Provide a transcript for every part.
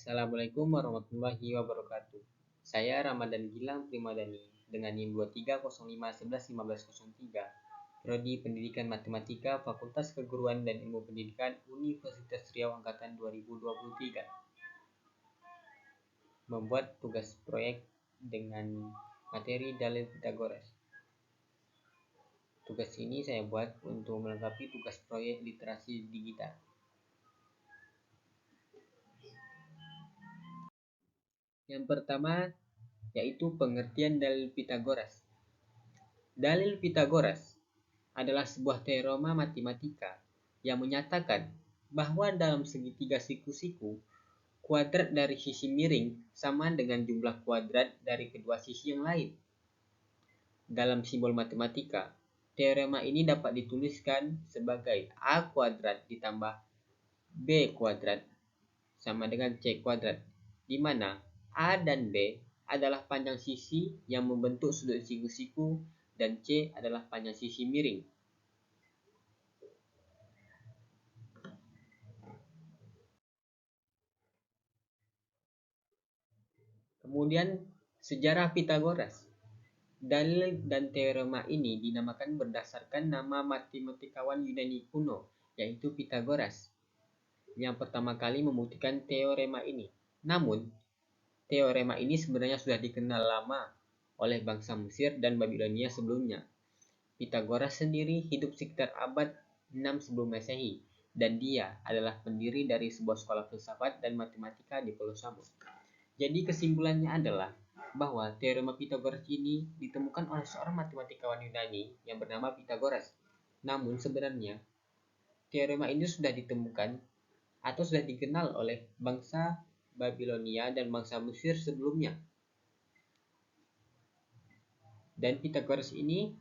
Assalamualaikum warahmatullahi wabarakatuh. Saya Ramadan Gilang Primadani dengan NIM 2305111503, Prodi Pendidikan Matematika Fakultas Keguruan dan Ilmu Pendidikan Universitas Riau Angkatan 2023. Membuat tugas proyek dengan materi dalil Pitagoras. Tugas ini saya buat untuk melengkapi tugas proyek literasi digital. Yang pertama yaitu pengertian dalil Pitagoras. Dalil Pitagoras adalah sebuah teorema matematika yang menyatakan bahwa dalam segitiga siku-siku, kuadrat dari sisi miring sama dengan jumlah kuadrat dari kedua sisi yang lain. Dalam simbol matematika, teorema ini dapat dituliskan sebagai A kuadrat ditambah B kuadrat sama dengan C kuadrat, di mana A dan B adalah panjang sisi yang membentuk sudut siku-siku dan C adalah panjang sisi miring. Kemudian sejarah Pitagoras. Dalil dan teorema ini dinamakan berdasarkan nama matematikawan Yunani kuno, yaitu Pitagoras, yang pertama kali membuktikan teorema ini. Namun, teorema ini sebenarnya sudah dikenal lama oleh bangsa Mesir dan Babilonia sebelumnya. Pitagoras sendiri hidup sekitar abad 6 sebelum Masehi, dan dia adalah pendiri dari sebuah sekolah filsafat dan matematika di Pulau Samos. Jadi kesimpulannya adalah bahwa teorema Pitagoras ini ditemukan oleh seorang matematikawan Yunani yang bernama Pitagoras. Namun sebenarnya teorema ini sudah ditemukan atau sudah dikenal oleh bangsa Babilonia dan bangsa Mesir sebelumnya. Dan Pitagoras ini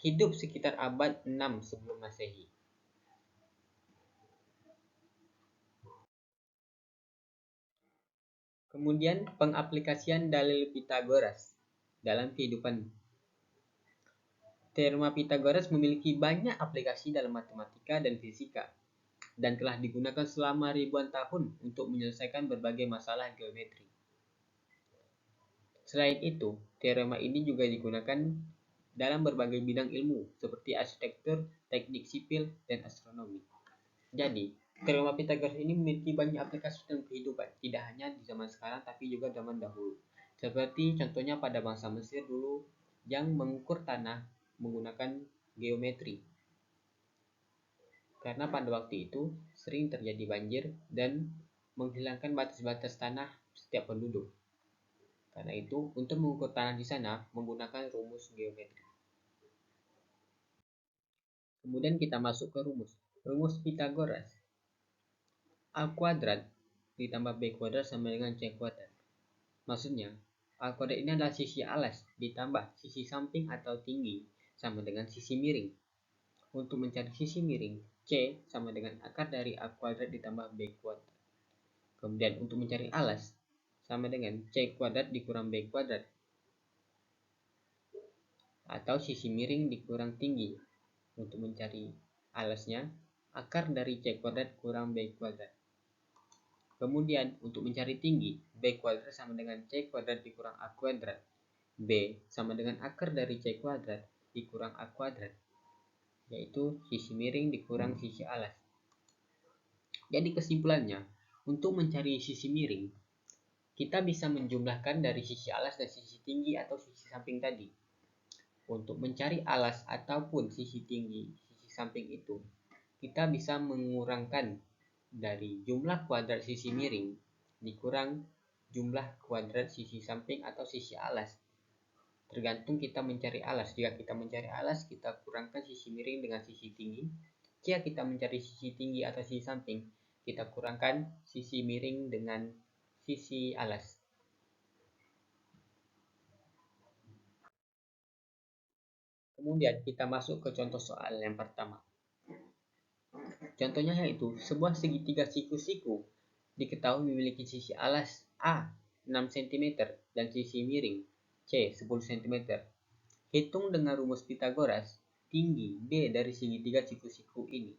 hidup sekitar abad 6 sebelum Masehi. Kemudian pengaplikasian dalil Pitagoras dalam kehidupan. Teorema Pitagoras memiliki banyak aplikasi dalam matematika dan fisika, dan telah digunakan selama ribuan tahun untuk menyelesaikan berbagai masalah geometri. Selain itu, teorema ini juga digunakan dalam berbagai bidang ilmu seperti arsitektur, teknik sipil, dan astronomi. Jadi, teorema Pitagoras ini memiliki banyak aplikasi dalam kehidupan, tidak hanya di zaman sekarang tapi juga zaman dahulu. Seperti contohnya pada bangsa Mesir dulu yang mengukur tanah menggunakan geometri. Karena pada waktu itu sering terjadi banjir dan menghilangkan batas-batas tanah setiap penduduk. Karena itu, untuk mengukur tanah di sana menggunakan rumus geometri. Kemudian kita masuk ke rumus. Rumus Pitagoras. A kuadrat ditambah B kuadrat sama dengan C kuadrat. Maksudnya, A kuadrat ini adalah sisi alas ditambah sisi samping atau tinggi sama dengan sisi miring. Untuk mencari sisi miring, C sama dengan akar dari A kuadrat ditambah B kuadrat. Kemudian untuk mencari alas, sama dengan C kuadrat dikurang B kuadrat. Atau sisi miring dikurang tinggi. Untuk mencari alasnya, akar dari C kuadrat kurang B kuadrat. Kemudian untuk mencari tinggi, B kuadrat sama dengan C kuadrat dikurang A kuadrat. B sama dengan akar dari C kuadrat dikurang A kuadrat, yaitu sisi miring dikurang sisi alas. Jadi kesimpulannya, untuk mencari sisi miring, kita bisa menjumlahkan dari sisi alas dan sisi tinggi atau sisi samping tadi. Untuk mencari alas ataupun sisi tinggi, sisi samping itu, kita bisa mengurangkan dari jumlah kuadrat sisi miring dikurang jumlah kuadrat sisi samping atau sisi alas. Tergantung kita mencari alas. Jika kita mencari alas, kita kurangkan sisi miring dengan sisi tinggi. Jika kita mencari sisi tinggi atau sisi samping, kita kurangkan sisi miring dengan sisi alas. Kemudian kita masuk ke contoh soal yang pertama. Contohnya yaitu sebuah segitiga siku-siku diketahui memiliki sisi alas A 6 cm dan sisi miring C 10 cm. Hitung dengan rumus Pitagoras tinggi D dari segitiga siku-siku ini.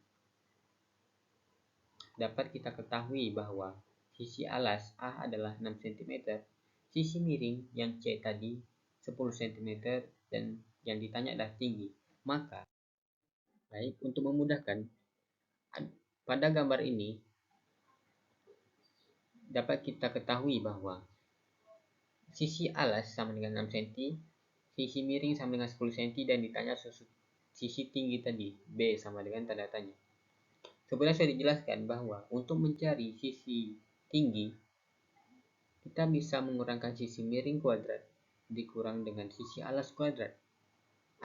Dapat kita ketahui bahwa sisi alas A adalah 6 cm, sisi miring yang C tadi 10 cm, dan yang ditanya adalah tinggi. Maka, baik, untuk memudahkan, pada gambar ini dapat kita ketahui bahwa sisi alas sama dengan 6 cm, sisi miring sama dengan 10 cm, dan ditanya sisi tinggi tadi, B sama dengan tanda tanya. Sebenarnya sudah dijelaskan bahwa untuk mencari sisi tinggi, kita bisa mengurangkan sisi miring kuadrat dikurang dengan sisi alas kuadrat.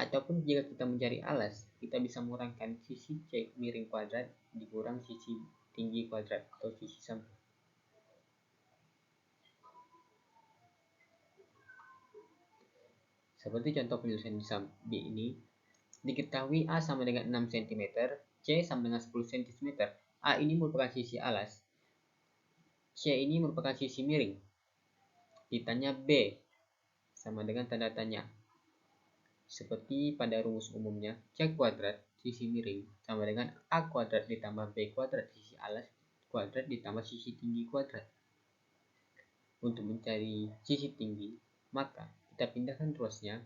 Ataupun jika kita mencari alas, kita bisa mengurangkan sisi C miring kuadrat dikurang sisi tinggi kuadrat atau sisi samping. Seperti contoh penyelesaian di ini, diketahui A sama dengan 6 cm, C sama dengan 10 cm. A ini merupakan sisi alas, C ini merupakan sisi miring. Ditanya B sama dengan tanda tanya. Seperti pada rumus umumnya, C kuadrat sisi miring sama dengan A kuadrat ditambah B kuadrat sisi alas kuadrat ditambah sisi tinggi kuadrat. Untuk mencari sisi tinggi, maka kita pindahkan ruasnya.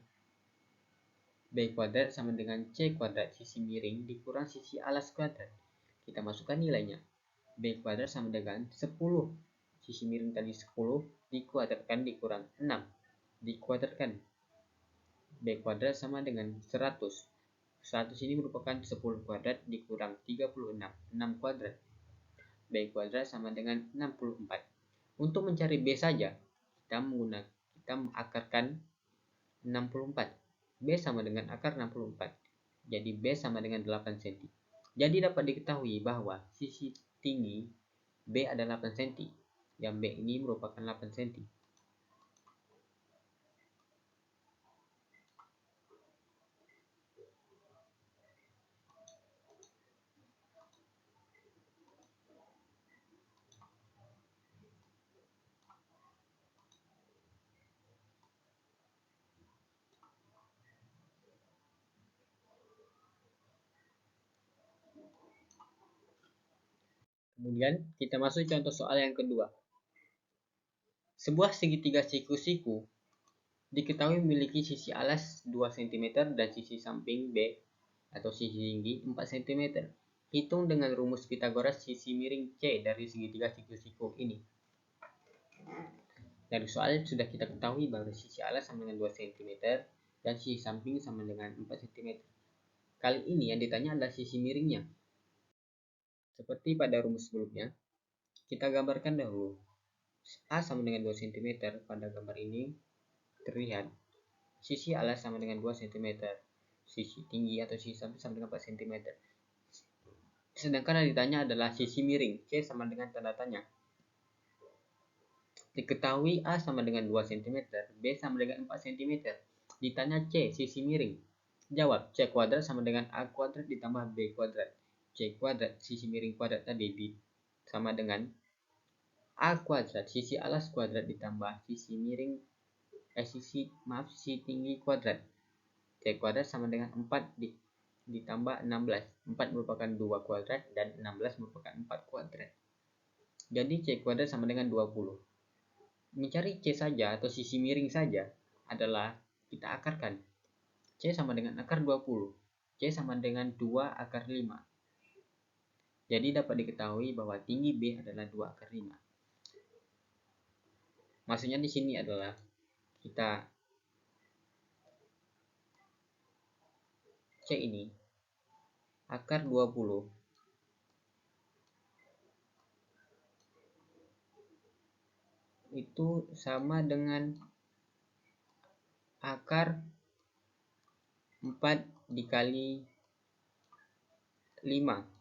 B kuadrat sama dengan C kuadrat sisi miring dikurang sisi alas kuadrat. Kita masukkan nilainya. B kuadrat sama dengan 10. Sisi miring tadi 10 dikuadratkan dikurang 6. Dikuadratkan. B kuadrat sama dengan 100. 100 ini merupakan 10 kuadrat dikurang 36. 6 kuadrat. B kuadrat sama dengan 64. Untuk mencari B saja, kita mengakarkan 64. B sama dengan akar 64. Jadi B sama dengan 8 cm. Jadi dapat diketahui bahwa sisi tinggi B adalah 8 cm. Yang B ini merupakan 8 cm. Kemudian kita masuk contoh soal yang kedua. Sebuah segitiga siku-siku diketahui memiliki sisi alas 2 cm dan sisi samping B atau sisi tinggi 4 cm. Hitung dengan rumus Pythagoras sisi miring C dari segitiga siku-siku ini. Dari soal sudah kita ketahui bahwa sisi alas sama dengan 2 cm dan sisi samping sama dengan 4 cm. Kali ini yang ditanya adalah sisi miringnya. Seperti pada rumus sebelumnya, kita gambarkan dahulu. A sama dengan 2 cm pada gambar ini terlihat sisi alas sama dengan 2 cm, sisi tinggi atau sisi samping sama dengan 4 cm. Sedangkan yang ditanya adalah sisi miring, C sama dengan tanda tanya. Diketahui A sama dengan 2 cm, B sama dengan 4 cm. Ditanya C, sisi miring. Jawab, C kuadrat sama dengan A kuadrat ditambah B kuadrat. C kuadrat, sisi miring kuadrat tadi sama dengan A kuadrat, sisi alas kuadrat ditambah sisi miring, sisi tinggi kuadrat. C kuadrat sama dengan 4 ditambah 16. 4 merupakan 2 kuadrat dan 16 merupakan 4 kuadrat. Jadi C kuadrat sama dengan 20. Mencari C saja atau sisi miring saja adalah kita akarkan. C sama dengan akar 20. C sama dengan 2 akar 5. Jadi dapat diketahui bahwa tinggi B adalah 2 akar 5. Maksudnya di sini adalah kita C ini akar 20 itu sama dengan akar 4 dikali 5.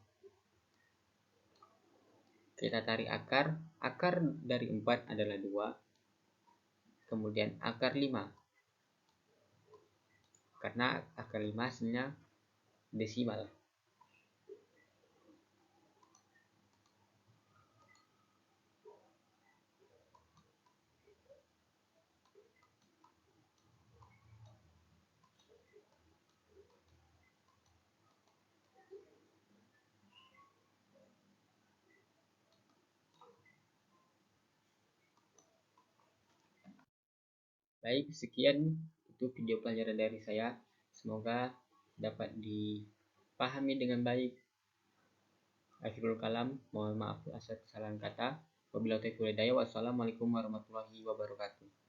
Kita tarik akar dari 4 adalah 2, kemudian akar 5. Karena akar 5 hasilnya desimal. Baik, sekian itu video pelajaran dari saya. Semoga dapat dipahami dengan baik. Akhirul kalam, mohon maaf atas kesalahan kata. Wabillahi taufiq wal hidayah. Wassalamualaikum warahmatullahi wabarakatuh.